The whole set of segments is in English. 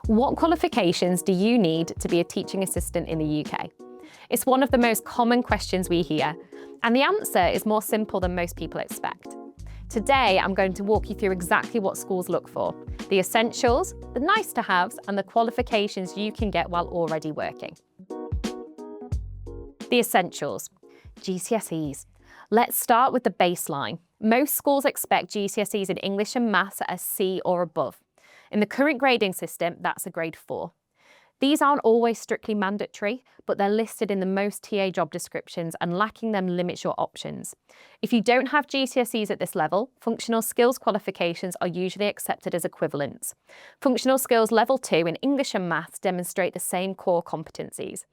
What qualifications do you need to be a teaching assistant in the UK? It's one of the most common questions we hear, and the answer is more simple than most people expect. Today, I'm going to walk you through exactly what schools look for, the essentials, the nice-to-haves, and the qualifications you can get while already working. The essentials. GCSEs. Let's start with the baseline. Most schools expect GCSEs in English and Maths at a C or above. In the current grading system, that's a grade 4. These aren't always strictly mandatory, but they're listed in the most TA job descriptions, and lacking them limits your options. If you don't have GCSEs at this level, functional skills qualifications are usually accepted as equivalents. Functional skills level 2 in English and Maths demonstrate the same core competencies.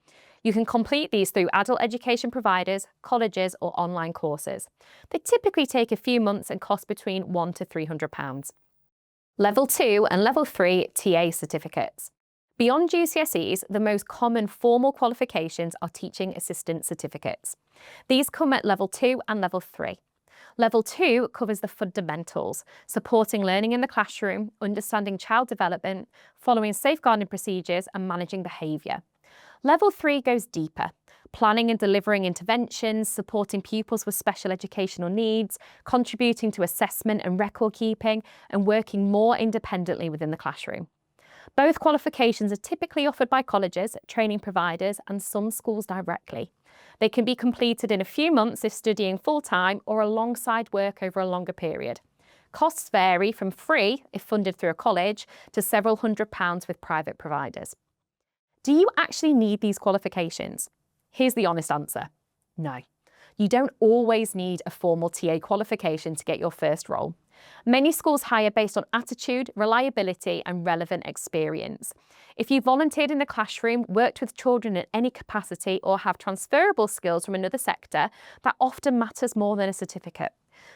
You can complete these through adult education providers, colleges, or online courses. They typically take a few months and cost between £100 to £300. Level 2 and Level 3 TA certificates. Beyond GCSEs, the most common formal qualifications are teaching assistant certificates. These come at Level 2 and Level 3. Level 2 covers the fundamentals, supporting learning in the classroom, understanding child development, following safeguarding procedures, and managing behaviour. Level 3 goes deeper, planning and delivering interventions, supporting pupils with special educational needs, contributing to assessment and record keeping, and working more independently within the classroom. Both qualifications are typically offered by colleges, training providers, and some schools directly. They can be completed in a few months if studying full-time or alongside work over a longer period. Costs vary from free, if funded through a college, to several £100s with private providers. Do you actually need these qualifications? Here's the honest answer. No. You don't always need a formal TA qualification to get your first role. Many schools hire based on attitude, reliability, and relevant experience. If you volunteered in the classroom, worked with children in any capacity, or have transferable skills from another sector, that often matters more than a certificate.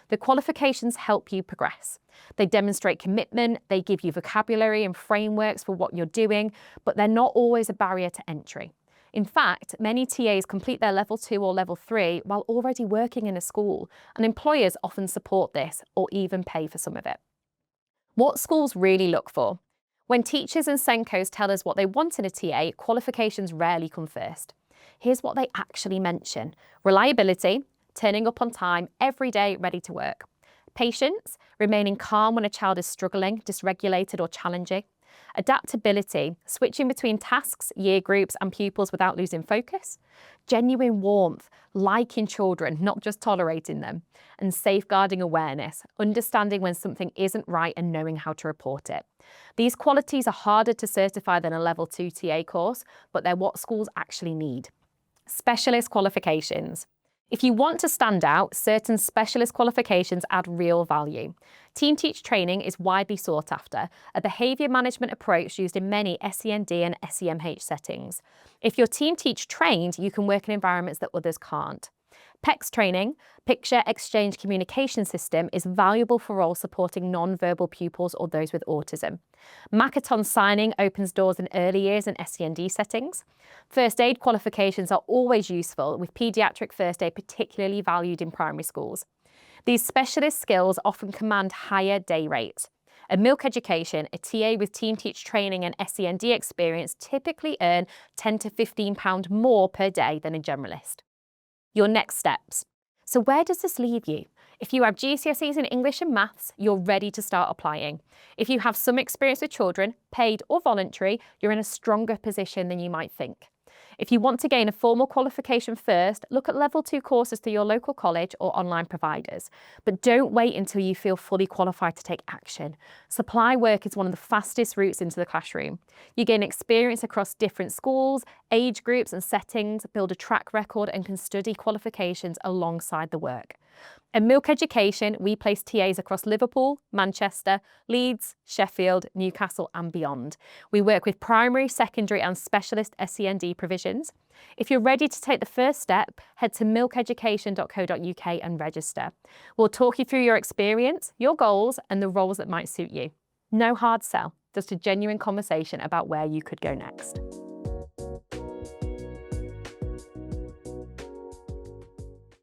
The qualifications help you progress. They demonstrate commitment, they give you vocabulary and frameworks for what you're doing, but they're not always a barrier to entry. In fact, many TAs complete their Level 2 or Level 3 while already working in a school, and employers often support this or even pay for some of it. What schools really look for. When teachers and SENCOs tell us what they want in a TA, qualifications rarely come first. Here's what they actually mention: reliability, turning up on time, every day ready to work; patience, remaining calm when a child is struggling, dysregulated, or challenging; adaptability, switching between tasks, year groups, and pupils without losing focus; genuine warmth, liking children, not just tolerating them; and safeguarding awareness, understanding when something isn't right and knowing how to report it. These qualities are harder to certify than a Level 2 TA course, but they're what schools actually need. Specialist qualifications. If you want to stand out, certain specialist qualifications add real value. Team Teach training is widely sought after, a behaviour management approach used in many SEND and SEMH settings. If you're Team Teach trained, you can work in environments that others can't. PECS training, Picture Exchange Communication System, is valuable for roles supporting non-verbal pupils or those with autism. Makaton signing opens doors in early years and SEND settings. First aid qualifications are always useful, with paediatric first aid particularly valued in primary schools. These specialist skills often command higher day rates. At Milk Education, a TA with Team Teach training and SEND experience typically earn £10 to £15 more per day than a generalist. Your next steps. So where does this leave you? If you have GCSEs in English and Maths, you're ready to start applying. If you have some experience with children, paid or voluntary, you're in a stronger position than you might think. If you want to gain a formal qualification first, look at Level 2 courses through your local college or online providers. But don't wait until you feel fully qualified to take action. Supply work is one of the fastest routes into the classroom. You gain experience across different schools, age groups, and settings, build a track record, and can study qualifications alongside the work. At Milk Education, we place TAs across Liverpool, Manchester, Leeds, Sheffield, Newcastle, and beyond. We work with primary, secondary, and specialist SEND provisions. If you're ready to take the first step, head to milkeducation.co.uk and register. We'll talk you through your experience, your goals, and the roles that might suit you. No hard sell, just a genuine conversation about where you could go next.